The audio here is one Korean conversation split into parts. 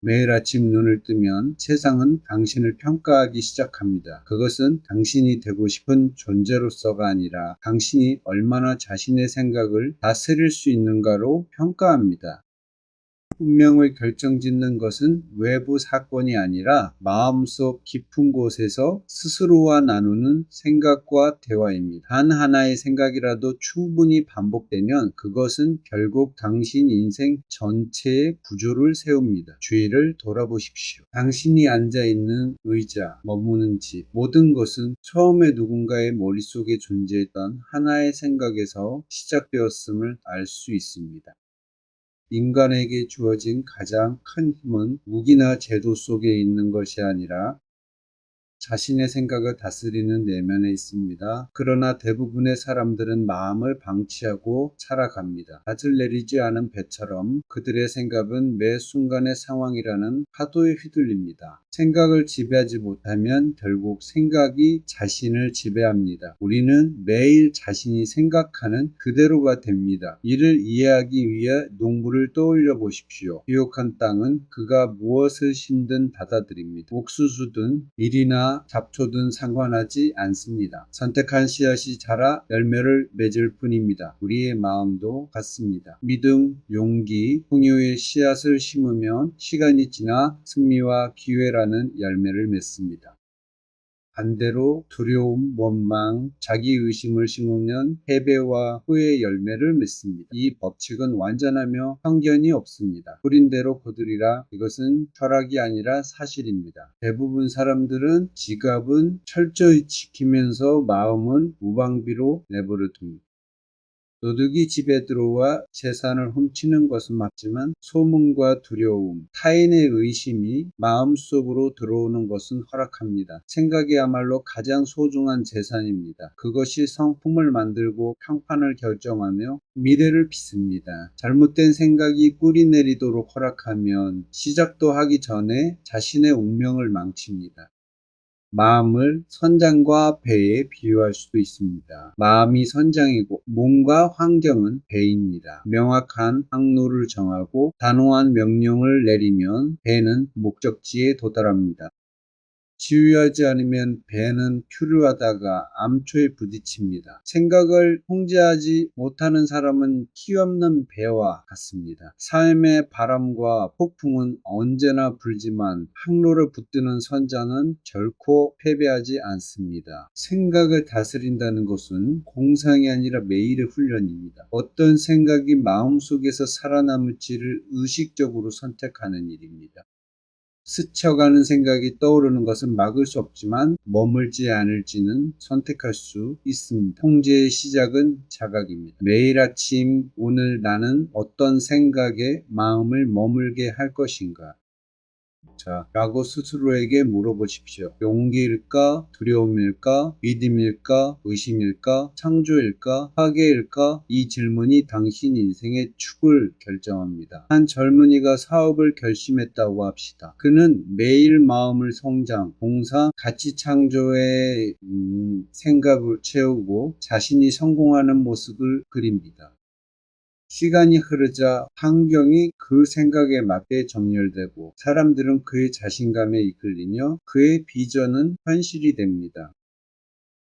매일 아침 눈을 뜨면 세상은 당신을 평가하기 시작합니다. 그것은 당신이 되고 싶은 존재로서가 아니라 당신이 얼마나 자신의 생각을 다스릴 수 있는가로 평가합니다. 운명을 결정짓는 것은 외부 사건이 아니라 마음속 깊은 곳에서 스스로와 나누는 생각과 대화입니다. 단 하나의 생각이라도 충분히 반복되면 그것은 결국 당신 인생 전체의 구조를 세웁니다. 주위를 돌아보십시오. 당신이 앉아있는 의자, 머무는 집, 모든 것은 처음에 누군가의 머릿속에 존재했던 하나의 생각에서 시작되었음을 알 수 있습니다. 인간에게 주어진 가장 큰 힘은 무기나 제도 속에 있는 것이 아니라 자신의 생각을 다스리는 내면에 있습니다. 그러나 대부분의 사람들은 마음을 방치하고 살아갑니다. 밭을 내리지 않은 배처럼 그들의 생각은 매 순간의 상황이라는 파도에 휘둘립니다. 생각을 지배하지 못하면 결국 생각이 자신을 지배합니다. 우리는 매일 자신이 생각하는 그대로가 됩니다. 이를 이해하기 위해 농부를 떠올려 보십시오. 유혹한 땅은 그가 무엇을 심든 받아들입니다. 옥수수든 밀이나 잡초든 상관하지 않습니다. 선택한 씨앗이 자라 열매를 맺을 뿐입니다. 우리의 마음도 같습니다. 믿음, 용기, 풍요의 씨앗을 심으면 시간이 지나 승리와 기회라는 열매를 맺습니다. 반대로 두려움, 원망, 자기의심을 심으면 패배와 후회의 열매를 맺습니다. 이 법칙은 완전하며 편견이 없습니다. 뿌린 대로 거두리라. 이것은 철학이 아니라 사실입니다. 대부분 사람들은 지갑은 철저히 지키면서 마음은 무방비로 내버려 둡니다. 도둑이 집에 들어와 재산을 훔치는 것은 맞지만 소문과 두려움, 타인의 의심이 마음속으로 들어오는 것은 허락합니다. 생각이야말로 가장 소중한 재산입니다. 그것이 성품을 만들고 평판을 결정하며 미래를 빚습니다. 잘못된 생각이 뿌리 내리도록 허락하면 시작도 하기 전에 자신의 운명을 망칩니다. 마음을 선장과 배에 비유할 수도 있습니다. 마음이 선장이고 몸과 환경은 배입니다. 명확한 항로를 정하고 단호한 명령을 내리면 배는 목적지에 도달합니다. 지휘하지 않으면 배는 표류하다가 암초에 부딪힙니다. 생각을 통제하지 못하는 사람은 키 없는 배와 같습니다. 삶의 바람과 폭풍은 언제나 불지만 항로를 붙드는 선장은 결코 패배하지 않습니다. 생각을 다스린다는 것은 공상이 아니라 매일의 훈련입니다. 어떤 생각이 마음속에서 살아남을지를 의식적으로 선택하는 일입니다. 스쳐가는 생각이 떠오르는 것은 막을 수 없지만 머물지 않을지는 선택할 수 있습니다. 통제의 시작은 자각입니다. 매일 아침 오늘 나는 어떤 생각에 마음을 머물게 할 것인가? 라고 스스로에게 물어보십시오. 용기일까? 두려움일까? 믿음일까? 의심일까? 창조일까? 파괴일까? 이 질문이 당신 인생의 축을 결정합니다. 한 젊은이가 사업을 결심했다고 합시다. 그는 매일 마음을 성장, 봉사, 가치 창조의 생각을 채우고 자신이 성공하는 모습을 그립니다. 시간이 흐르자 환경이 그 생각에 맞게 정렬되고 사람들은 그의 자신감에 이끌리며 그의 비전은 현실이 됩니다.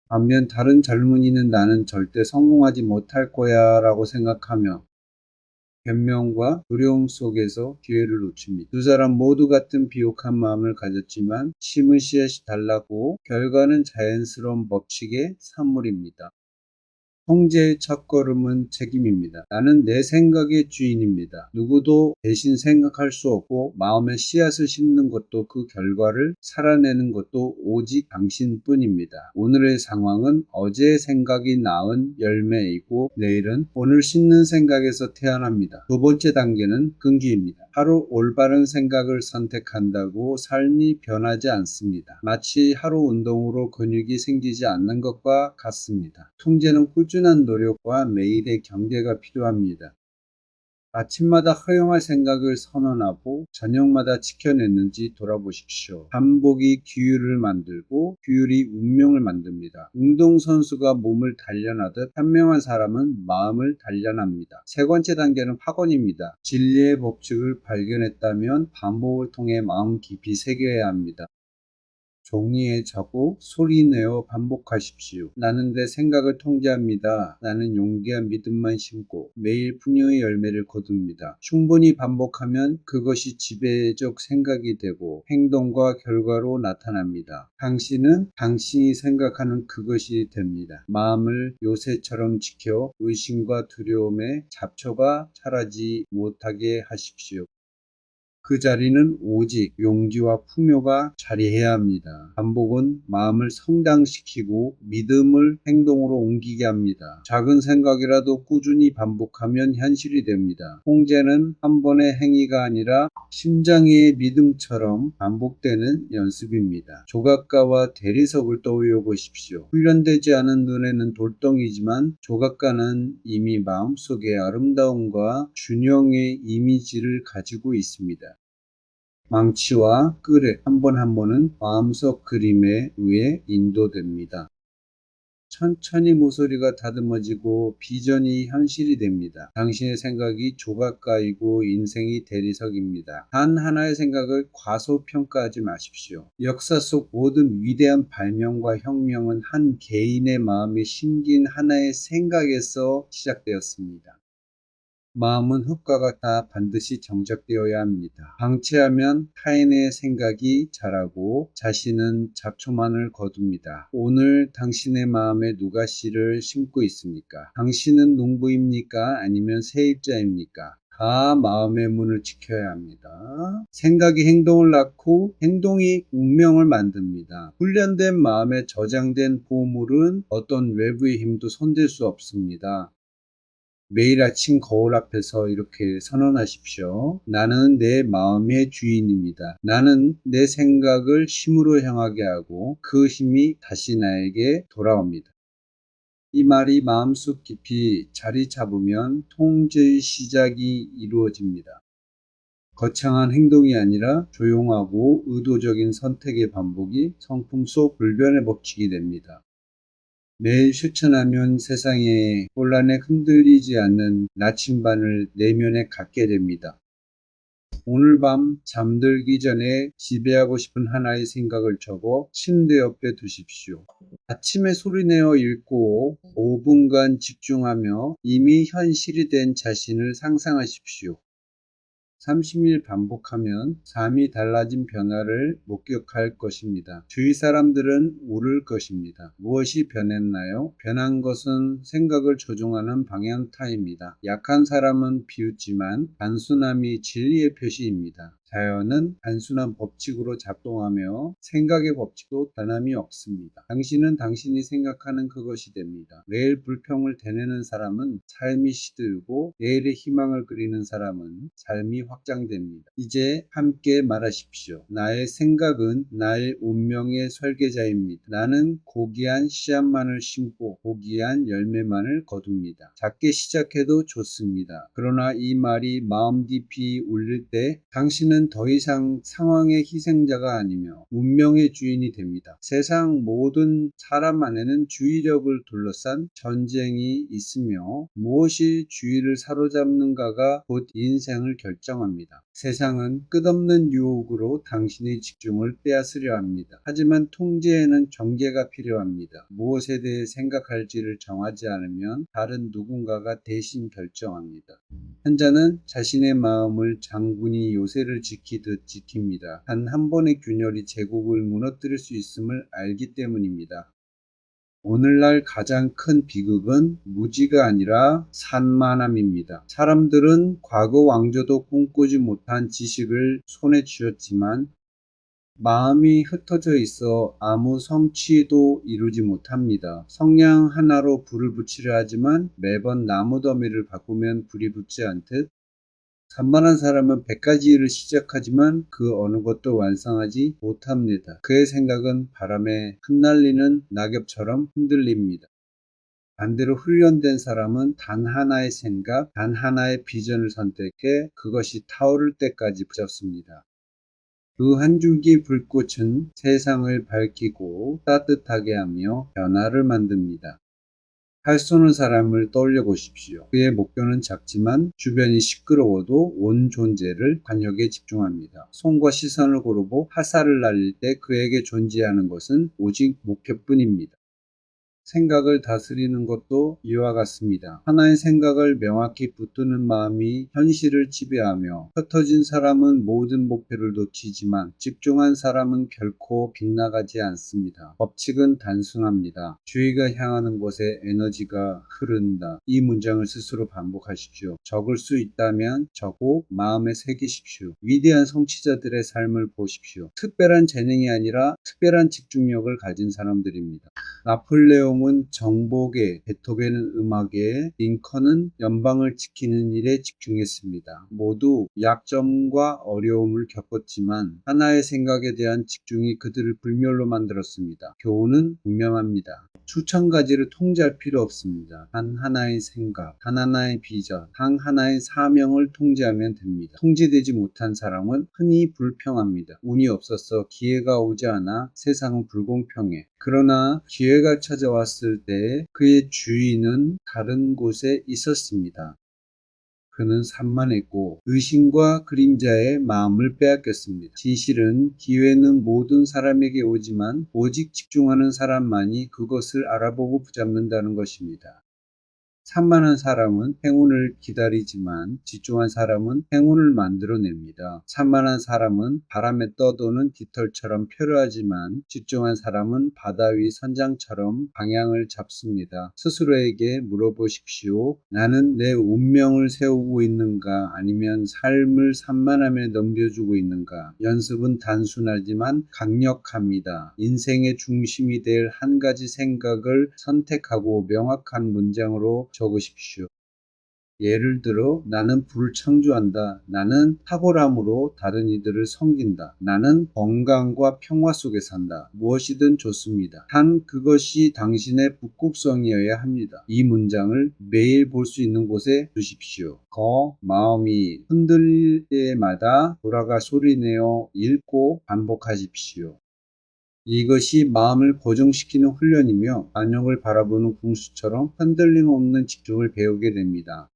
반면 다른 젊은이는 나는 절대 성공하지 못할 거야 라고 생각하며 변명과 두려움 속에서 기회를 놓칩니다. 두 사람 모두 같은 비옥한 마음을 가졌지만 심은 씨앗이 달랐고 결과는 자연스러운 법칙의 산물입니다. 통제의 첫걸음은 책임입니다. 나는 내 생각의 주인입니다. 누구도 대신 생각할 수 없고 마음의 씨앗을 심는 것도 그 결과를 살아내는 것도 오직 당신뿐입니다. 오늘의 상황은 어제의 생각이 낳은 열매이고 내일은 오늘 심는 생각에서 태어납니다. 두 번째 단계는 긍기입니다. 하루 올바른 생각을 선택한다고 삶이 변하지 않습니다. 마치 하루 운동으로 근육이 생기지 않는 것과 같습니다. 통제는 꾸준한 노력과 매일의 경계가 필요합니다. 아침마다 허용할 생각을 선언하고 저녁마다 지켜냈는지 돌아보십시오. 반복이 규율을 만들고 규율이 운명을 만듭니다. 운동선수가 몸을 단련하듯 현명한 사람은 마음을 단련합니다. 세 번째 단계는 확언입니다. 진리의 법칙을 발견했다면 반복을 통해 마음 깊이 새겨야 합니다. 종이에 적고 소리내어 반복하십시오. 나는 내 생각을 통제합니다. 나는 용기와 믿음만 심고 매일 풍요의 열매를 거둡니다. 충분히 반복하면 그것이 지배적 생각이 되고 행동과 결과로 나타납니다. 당신은 당신이 생각하는 그것이 됩니다. 마음을 요새처럼 지켜 의심과 두려움에 잡초가 자라지 못하게 하십시오. 그 자리는 오직 용기와 풍요가 자리해야 합니다. 반복은 마음을 성장시키고 믿음을 행동으로 옮기게 합니다. 작은 생각이라도 꾸준히 반복하면 현실이 됩니다. 통제는 한 번의 행위가 아니라 심장의 믿음처럼 반복되는 연습입니다. 조각가와 대리석을 떠올려 보십시오. 훈련되지 않은 눈에는 돌덩이지만 조각가는 이미 마음속에 아름다움과 균형의 이미지를 가지고 있습니다. 망치와 끌에 한 번 한 번은 마음속 그림에 의해 인도됩니다. 천천히 모서리가 다듬어지고 비전이 현실이 됩니다. 당신의 생각이 조각가이고 인생이 대리석입니다. 단 하나의 생각을 과소평가하지 마십시오. 역사 속 모든 위대한 발명과 혁명은 한 개인의 마음에 심긴 하나의 생각에서 시작되었습니다. 마음은 흙과 같아 반드시 정착되어야 합니다. 방치하면 타인의 생각이 자라고 자신은 잡초만을 거둡니다. 오늘 당신의 마음에 누가 씨를 심고 있습니까? 당신은 농부입니까? 아니면 세입자입니까? 다 마음의 문을 지켜야 합니다. 생각이 행동을 낳고 행동이 운명을 만듭니다. 훈련된 마음에 저장된 보물은 어떤 외부의 힘도 손댈 수 없습니다. 매일 아침 거울 앞에서 이렇게 선언하십시오. 나는 내 마음의 주인입니다. 나는 내 생각을 힘으로 향하게 하고 그 힘이 다시 나에게 돌아옵니다. 이 말이 마음속 깊이 자리 잡으면 통제의 시작이 이루어집니다. 거창한 행동이 아니라 조용하고 의도적인 선택의 반복이 성품 속 불변의 법칙이 됩니다. 매일 실천하면 세상의 혼란에 흔들리지 않는 나침반을 내면에 갖게 됩니다. 오늘 밤 잠들기 전에 지배하고 싶은 하나의 생각을 적어 침대 옆에 두십시오. 아침에 소리내어 읽고 5분간 집중하며 이미 현실이 된 자신을 상상하십시오. 30일 반복하면 삶이 달라진 변화를 목격할 것입니다. 주위 사람들은 울을 것입니다. 무엇이 변했나요? 변한 것은 생각을 조종하는 방향타입니다. 약한 사람은 비웃지만 단순함이 진리의 표시입니다. 자연은 단순한 법칙으로 작동하며 생각의 법칙도 변함이 없습니다. 당신은 당신이 생각하는 그것이 됩니다. 매일 불평을 대내는 사람은 삶이 시들고 내일의 희망을 그리는 사람은 삶이 확장됩니다. 이제 함께 말하십시오. 나의 생각은 나의 운명의 설계자입니다. 나는 고귀한 씨앗만을 심고 고귀한 열매만을 거둡니다. 작게 시작해도 좋습니다. 그러나 이 말이 마음 깊이 울릴 때 당신은 더 이상 상황의 희생자가 아니며 운명의 주인이 됩니다. 세상 모든 사람 안에는 주의력을 둘러싼 전쟁이 있으며 무엇이 주의를 사로잡는가가 곧 인생을 결정합니다. 세상은 끝없는 유혹으로 당신의 집중을 빼앗으려 합니다. 하지만 통제에는 경계가 필요합니다. 무엇에 대해 생각할지를 정하지 않으면 다른 누군가가 대신 결정합니다. 한 자는 자신의 마음을 장군이 요새를 지키듯 지킵니다. 단 한 번의 균열이 제국을 무너뜨릴 수 있음을 알기 때문입니다. 오늘날 가장 큰 비극은 무지가 아니라 산만함입니다. 사람들은 과거 왕조도 꿈꾸지 못한 지식을 손에 쥐었지만 마음이 흩어져 있어 아무 성취도 이루지 못합니다. 성냥 하나로 불을 붙이려 하지만 매번 나무 더미를 바꾸면 불이 붙지 않듯 산만한 사람은 100가지 일을 시작하지만 그 어느 것도 완성하지 못합니다. 그의 생각은 바람에 흩날리는 낙엽처럼 흔들립니다. 반대로 훈련된 사람은 단 하나의 생각, 단 하나의 비전을 선택해 그것이 타오를 때까지 붙잡습니다. 그 한 줄기 불꽃은 세상을 밝히고 따뜻하게 하며 변화를 만듭니다. 팔 쏘는 사람을 떠올려 보십시오. 그의 목표는 작지만 주변이 시끄러워도 온 존재를 관역에 집중합니다. 손과 시선을 고르고 화살을 날릴 때 그에게 존재하는 것은 오직 목표뿐입니다. 생각을 다스리는 것도 이와 같습니다. 하나의 생각을 명확히 붙드는 마음이 현실을 지배하며, 흩어진 사람은 모든 목표를 놓치지만 집중한 사람은 결코 빗나가지 않습니다. 법칙은 단순합니다. 주의가 향하는 곳에 에너지가 흐른다. 이 문장을 스스로 반복하십시오. 적을 수 있다면 적고 마음에 새기십시오. 위대한 성취자들의 삶을 보십시오. 특별한 재능이 아니라 특별한 집중력을 가진 사람들입니다. 나폴레옹은 정복에, 베토벤은 음악에, 링컨은 연방을 지키는 일에 집중했습니다. 모두 약점과 어려움을 겪었지만 하나의 생각에 대한 집중이 그들을 불멸로 만들었습니다. 교훈은 분명합니다. 수천 가지를 통제할 필요 없습니다. 단 하나의 생각, 단 하나의 비전, 단 하나의 사명을 통제하면 됩니다. 통제되지 못한 사람은 흔히 불평합니다. 운이 없어서 기회가 오지 않아 세상은 불공평해. 그러나 기회가 찾아왔을 때 그의 주인은 다른 곳에 있었습니다. 그는 산만했고 의심과 그림자의 마음을 빼앗겼습니다. 진실은 기회는 모든 사람에게 오지만 오직 집중하는 사람만이 그것을 알아보고 붙잡는다는 것입니다. 산만한 사람은 행운을 기다리지만 집중한 사람은 행운을 만들어냅니다. 산만한 사람은 바람에 떠도는 깃털처럼 표류하지만 집중한 사람은 바다 위 선장처럼 방향을 잡습니다. 스스로에게 물어보십시오. 나는 내 운명을 세우고 있는가, 아니면 삶을 산만함에 넘겨주고 있는가? 연습은 단순하지만 강력합니다. 인생의 중심이 될 한 가지 생각을 선택하고 명확한 문장으로 적으십시오. 예를 들어, 나는 불을 창조한다. 나는 탁월함으로 다른 이들을 섬긴다. 나는 건강과 평화 속에 산다. 무엇이든 좋습니다. 단 그것이 당신의 북극성이어야 합니다. 이 문장을 매일 볼 수 있는 곳에 두십시오. 마음이 흔들릴 때마다 돌아가 소리내어 읽고 반복하십시오. 이것이 마음을 고정시키는 훈련이며 반역을 바라보는 궁수처럼 흔들림 없는 집중을 배우게 됩니다.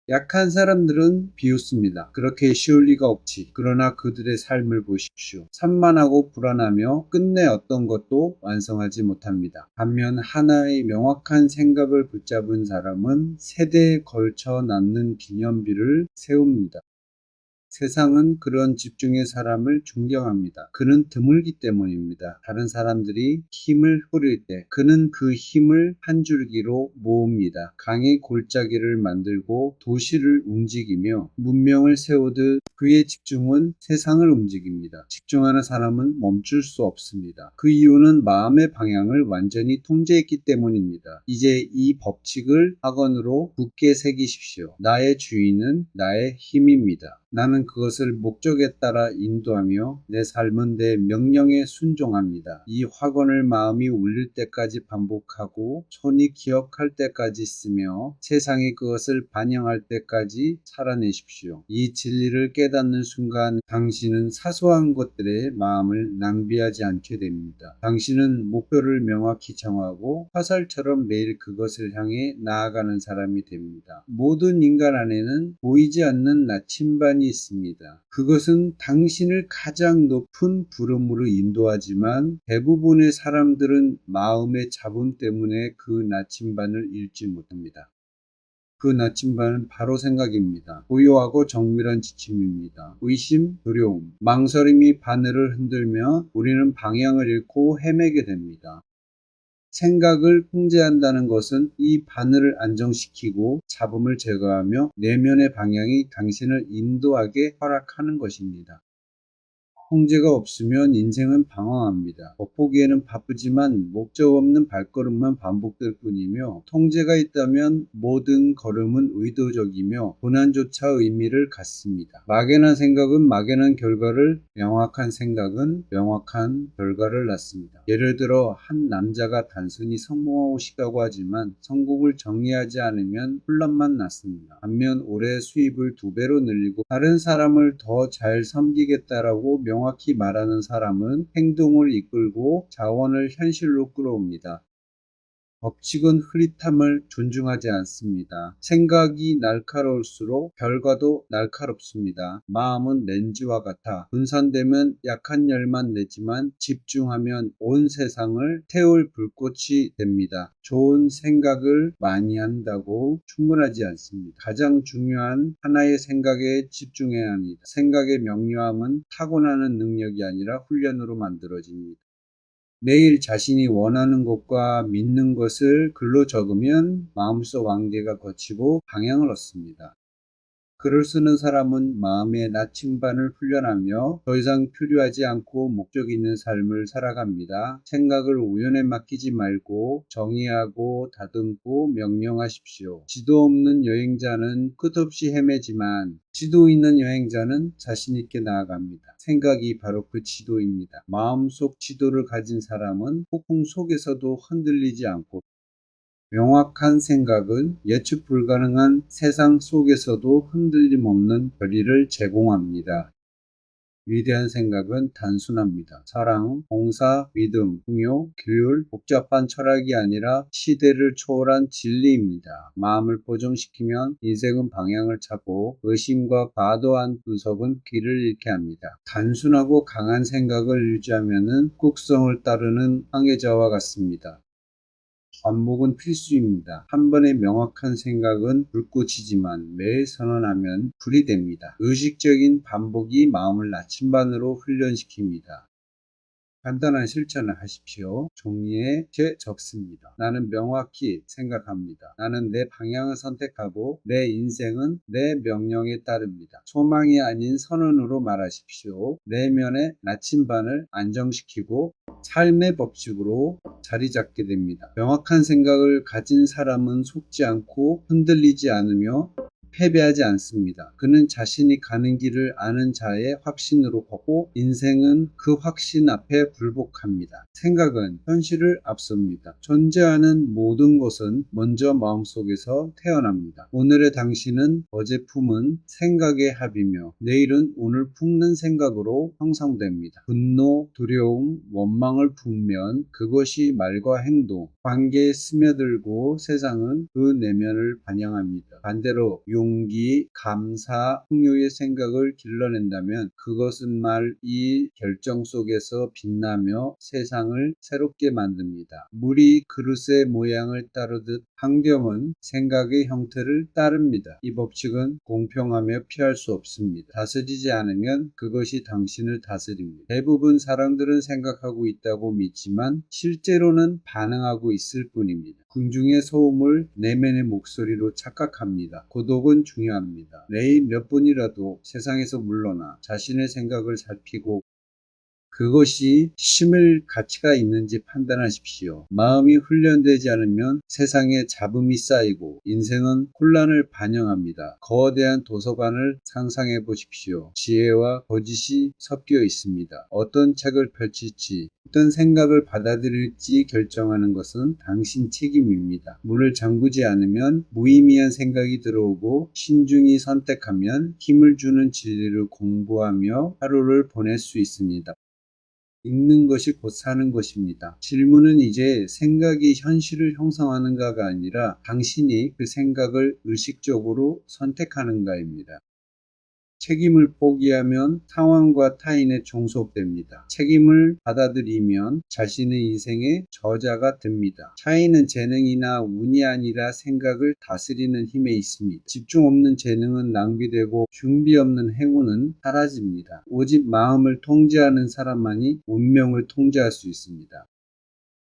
약한 사람들은 비웃습니다. 그렇게 쉬울 리가 없지. 그러나 그들의 삶을 보십시오. 산만하고 불안하며 끝내 어떤 것도 완성하지 못합니다. 반면 하나의 명확한 생각을 붙잡은 사람은 세대에 걸쳐 남는 기념비를 세웁니다. 세상은 그런 집중의 사람을 존경합니다. 그는 드물기 때문입니다. 다른 사람들이 힘을 뿌릴 때 그는 그 힘을 한 줄기로 모읍니다. 강의 골짜기를 만들고 도시를 움직이며 문명을 세우듯 그의 집중은 세상을 움직입니다. 집중하는 사람은 멈출 수 없습니다. 그 이유는 마음의 방향을 완전히 통제했기 때문입니다. 이제 이 법칙을 학원으로 굳게 새기십시오. 나의 주인은 나의 힘입니다. 나는 그것을 목적에 따라 인도하며 내 삶은 내 명령에 순종합니다. 이 확언을 마음이 울릴 때까지 반복하고 손이 기억할 때까지 쓰며 세상이 그것을 반영할 때까지 살아내십시오. 이 진리를 깨닫는 순간 당신은 사소한 것들에 마음을 낭비하지 않게 됩니다. 당신은 목표를 명확히 정하고 화살처럼 매일 그것을 향해 나아가는 사람이 됩니다. 모든 인간 안에는 보이지 않는 나침반이 있습니다. 그것은 당신을 가장 높은 부름으로 인도하지만 대부분의 사람들은 마음의 잡음 때문에 그 나침반을 잃지 못합니다. 그 나침반은 바로 생각입니다. 고요하고 정밀한 지침입니다. 의심, 두려움, 망설임이 바늘을 흔들며 우리는 방향을 잃고 헤매게 됩니다. 생각을 통제한다는 것은 이 바늘을 안정시키고 잡음을 제거하며 내면의 방향이 당신을 인도하게 허락하는 것입니다. 통제가 없으면 인생은 방황합니다. 겉보기에는 바쁘지만 목적 없는 발걸음만 반복될 뿐이며, 통제가 있다면 모든 걸음은 의도적이며 고난조차 의미를 갖습니다. 막연한 생각은 막연한 결과를, 명확한 생각은 명확한 결과를 낳습니다. 예를 들어 한 남자가 단순히 성공하고 싶다고 하지만 성공을 정의하지 않으면 혼란만 낳습니다. 반면 올해 수입을 2배로 늘리고 다른 사람을 더 잘 섬기겠다라고 명확히 말하는 사람은 행동을 이끌고 자원을 현실로 끌어옵니다. 법칙은 흐릿함을 존중하지 않습니다. 생각이 날카로울수록 결과도 날카롭습니다. 마음은 렌즈와 같아 분산되면 약한 열만 내지만 집중하면 온 세상을 태울 불꽃이 됩니다. 좋은 생각을 많이 한다고 충분하지 않습니다. 가장 중요한 하나의 생각에 집중해야 합니다. 생각의 명료함은 타고나는 능력이 아니라 훈련으로 만들어집니다. 매일 자신이 원하는 것과 믿는 것을 글로 적으면 마음속 안개가 걷히고 방향을 얻습니다. 글을 쓰는 사람은 마음의 나침반을 훈련하며 더 이상 표류하지 않고 목적 있는 삶을 살아갑니다. 생각을 우연에 맡기지 말고 정의하고 다듬고 명령하십시오. 지도 없는 여행자는 끝없이 헤매지만 지도 있는 여행자는 자신 있게 나아갑니다. 생각이 바로 그 지도입니다. 마음속 지도를 가진 사람은 폭풍 속에서도 흔들리지 않고, 명확한 생각은 예측 불가능한 세상 속에서도 흔들림 없는 결의를 제공합니다. 위대한 생각은 단순합니다. 사랑, 봉사, 믿음, 풍요, 규율, 복잡한 철학이 아니라 시대를 초월한 진리입니다. 마음을 고정시키면 인생은 방향을 찾고, 의심과 과도한 분석은 길을 잃게 합니다. 단순하고 강한 생각을 유지하면 국성을 따르는 항해자와 같습니다. 반복은 필수입니다. 한 번의 명확한 생각은 불꽃이지만 매일 선언하면 불이 됩니다. 의식적인 반복이 마음을 나침반으로 훈련시킵니다. 간단한 실천을 하십시오. 종이에 적습니다. 나는 명확히 생각합니다. 나는 내 방향을 선택하고 내 인생은 내 명령에 따릅니다. 소망이 아닌 선언으로 말하십시오. 내면의 나침반을 안정시키고 삶의 법칙으로 자리 잡게 됩니다. 명확한 생각을 가진 사람은 속지 않고 흔들리지 않으며 패배하지 않습니다. 그는 자신이 가는 길을 아는 자의 확신으로 걷고 인생은 그 확신 앞에 굴복합니다. 생각은 현실을 앞섭니다. 존재하는 모든 것은 먼저 마음속에서 태어납니다. 오늘의 당신은 어제 품은 생각의 합이며 내일은 오늘 품는 생각으로 형성됩니다. 분노, 두려움, 원망을 품면 그것이 말과 행동, 관계에 스며들고 세상은 그 내면을 반영합니다. 반대로 용기, 감사, 풍요의 생각을 길러낸다면 그것은 말, 이 결정 속에서 빛나며 세상을 새롭게 만듭니다. 물이 그릇의 모양을 따르듯 환경은 생각의 형태를 따릅니다. 이 법칙은 공평하며 피할 수 없습니다. 다스리지 않으면 그것이 당신을 다스립니다. 대부분 사람들은 생각하고 있다고 믿지만 실제로는 반응하고 있을 뿐입니다. 궁중의 소음을 내면의 목소리로 착각합니다. 고독은 중요합니다. 매일 몇 분이라도 세상에서 물러나 자신의 생각을 살피고 그것이 심을 가치가 있는지 판단하십시오. 마음이 훈련되지 않으면 세상에 잡음이 쌓이고 인생은 혼란을 반영합니다. 거대한 도서관을 상상해 보십시오. 지혜와 거짓이 섞여 있습니다. 어떤 책을 펼칠지, 어떤 생각을 받아들일지 결정하는 것은 당신 책임입니다. 문을 잠그지 않으면 무의미한 생각이 들어오고, 신중히 선택하면 힘을 주는 진리를 공부하며 하루를 보낼 수 있습니다. 읽는 것이 곧 사는 것입니다. 질문은 이제 생각이 현실을 형성하는가가 아니라 당신이 그 생각을 의식적으로 선택하는가입니다. 책임을 포기하면 상황과 타인에 종속됩니다. 책임을 받아들이면 자신의 인생의 저자가 됩니다. 차이는 재능이나 운이 아니라 생각을 다스리는 힘에 있습니다. 집중 없는 재능은 낭비되고 준비 없는 행운은 사라집니다. 오직 마음을 통제하는 사람만이 운명을 통제할 수 있습니다.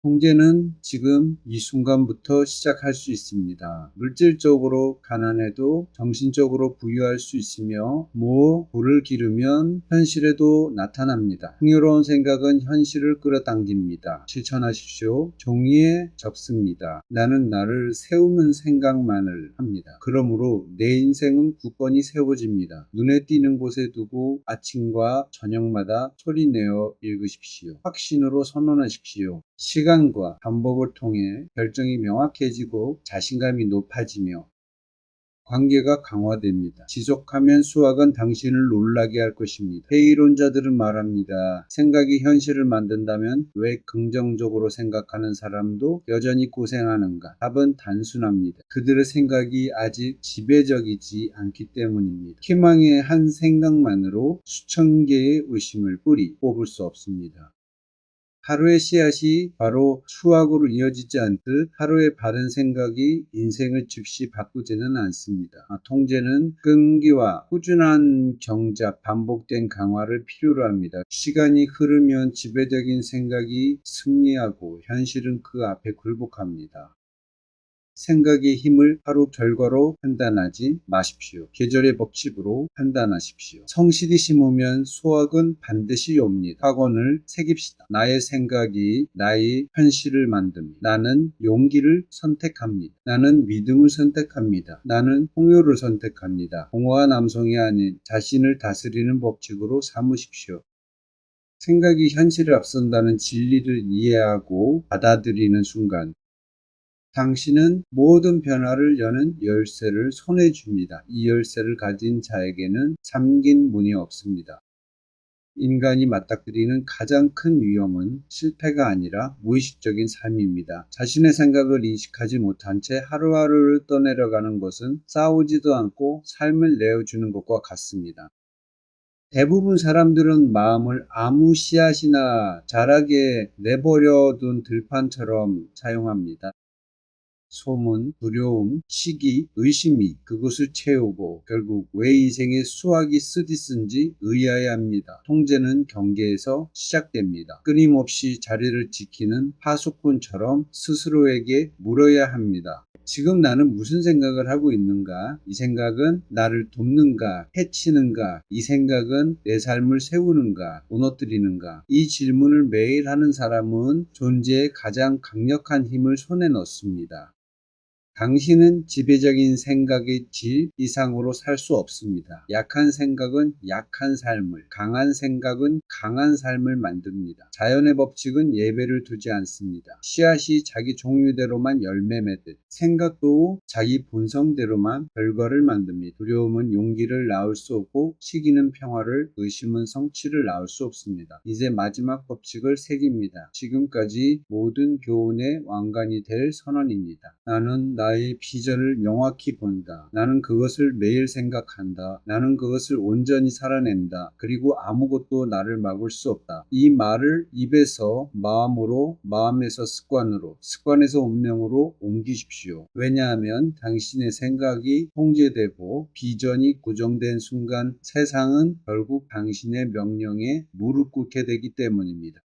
통제는 지금 이 순간부터 시작할 수 있습니다. 물질적으로 가난해도 정신적으로 부유할 수 있으며 불을 기르면 현실에도 나타납니다. 풍요로운 생각은 현실을 끌어당깁니다. 실천하십시오. 종이에 적습니다. 나는 나를 세우는 생각만을 합니다. 그러므로 내 인생은 굳건히 세워집니다. 눈에 띄는 곳에 두고 아침과 저녁마다 소리내어 읽으십시오. 확신으로 선언하십시오. 시간과 반복을 통해 결정이 명확해지고 자신감이 높아지며 관계가 강화됩니다. 지속하면 수학은 당신을 놀라게 할 것입니다. 회의론자들은 말합니다. 생각이 현실을 만든다면 왜 긍정적으로 생각하는 사람도 여전히 고생하는가? 답은 단순합니다. 그들의 생각이 아직 지배적이지 않기 때문입니다. 희망의 한 생각만으로 수천 개의 의심을 뽑을 수 없습니다. 하루의 씨앗이 바로 수확으로 이어지지 않듯 하루의 바른 생각이 인생을 즉시 바꾸지는 않습니다. 통제는 끈기와 꾸준한 경작, 반복된 강화를 필요로 합니다. 시간이 흐르면 지배적인 생각이 승리하고 현실은 그 앞에 굴복합니다. 생각의 힘을 하루 결과로 판단하지 마십시오. 계절의 법칙으로 판단하십시오. 성실히 심으면 수확은 반드시 옵니다. 확언을 새깁시다. 나의 생각이 나의 현실을 만듭니다. 나는 용기를 선택합니다. 나는 믿음을 선택합니다. 나는 풍요를 선택합니다. 공허한 남성이 아닌 자신을 다스리는 법칙으로 삼으십시오. 생각이 현실을 앞선다는 진리를 이해하고 받아들이는 순간 당신은 모든 변화를 여는 열쇠를 손에 줍니다. 이 열쇠를 가진 자에게는 잠긴 문이 없습니다. 인간이 맞닥뜨리는 가장 큰 위험은 실패가 아니라 무의식적인 삶입니다. 자신의 생각을 인식하지 못한 채 하루하루를 떠내려가는 것은 싸우지도 않고 삶을 내어주는 것과 같습니다. 대부분 사람들은 마음을 아무 씨앗이나 자라게 내버려둔 들판처럼 사용합니다. 소문, 두려움, 시기, 의심이 그것을 채우고 결국 왜 인생의 수학이 쓰디쓴지 의아해 합니다. 통제는 경계에서 시작됩니다. 끊임없이 자리를 지키는 파수꾼처럼 스스로에게 물어야 합니다. 지금 나는 무슨 생각을 하고 있는가? 이 생각은 나를 돕는가? 해치는가? 이 생각은 내 삶을 세우는가? 무너뜨리는가? 이 질문을 매일 하는 사람은 존재의 가장 강력한 힘을 손에 넣습니다. 당신은 지배적인 생각의 질 이상으로 살 수 없습니다. 약한 생각은 약한 삶을, 강한 생각은 강한 삶을 만듭니다. 자연의 법칙은 예배를 두지 않습니다. 씨앗이 자기 종류대로만 열매 맺듯 생각도 자기 본성대로만 결과를 만듭니다. 두려움은 용기를 낳을 수 없고 시기는 평화를, 의심은 성취를 낳을 수 없습니다. 이제 마지막 법칙을 새깁니다. 지금까지 모든 교훈의 왕관이 될 선언입니다. 나는 나의 비전을 명확히 본다. 나는 그것을 매일 생각한다. 나는 그것을 온전히 살아낸다. 그리고 아무것도 나를 막을 수 없다. 이 말을 입에서 마음으로, 마음에서 습관으로, 습관에서 운명으로 옮기십시오. 왜냐하면 당신의 생각이 통제되고 비전이 고정된 순간 세상은 결국 당신의 명령에 무릎 꿇게 되기 때문입니다.